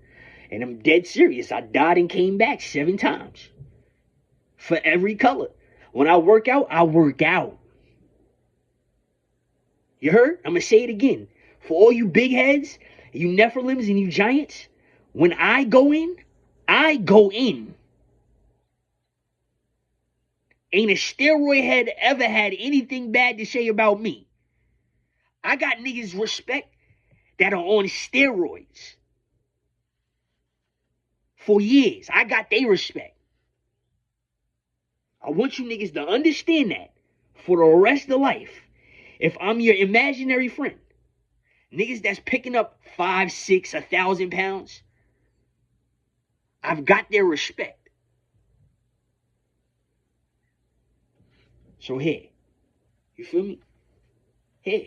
and I'm dead serious. I died and came back 7 times for every color. When I work out, I work out. You heard? I'm gonna say it again. For all you big heads, you Nephilims and you giants, when I go in, I go in. Ain't a steroid head ever had anything bad to say about me. I got niggas respect that are on steroids. For years, I got their respect. I want you niggas to understand that for the rest of life. If I'm your imaginary friend, niggas that's picking up 5, 6, 1,000 pounds, I've got their respect. So here, you feel me? Here,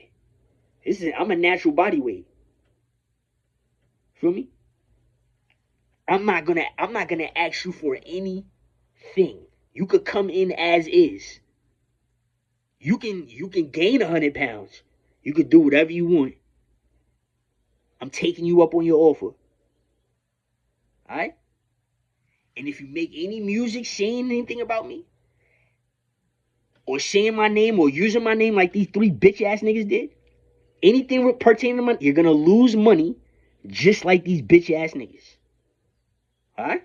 I'm a natural body weight. Feel me? I'm not gonna ask you for anything. You could come in as is. You can gain 100 pounds. You could do whatever you want. I'm taking you up on your offer. Alright? And if you make any music saying anything about me, or saying my name, or using my name like these 3 bitch ass niggas did, anything pertaining to money, you're gonna lose money just like these bitch ass niggas. Alright?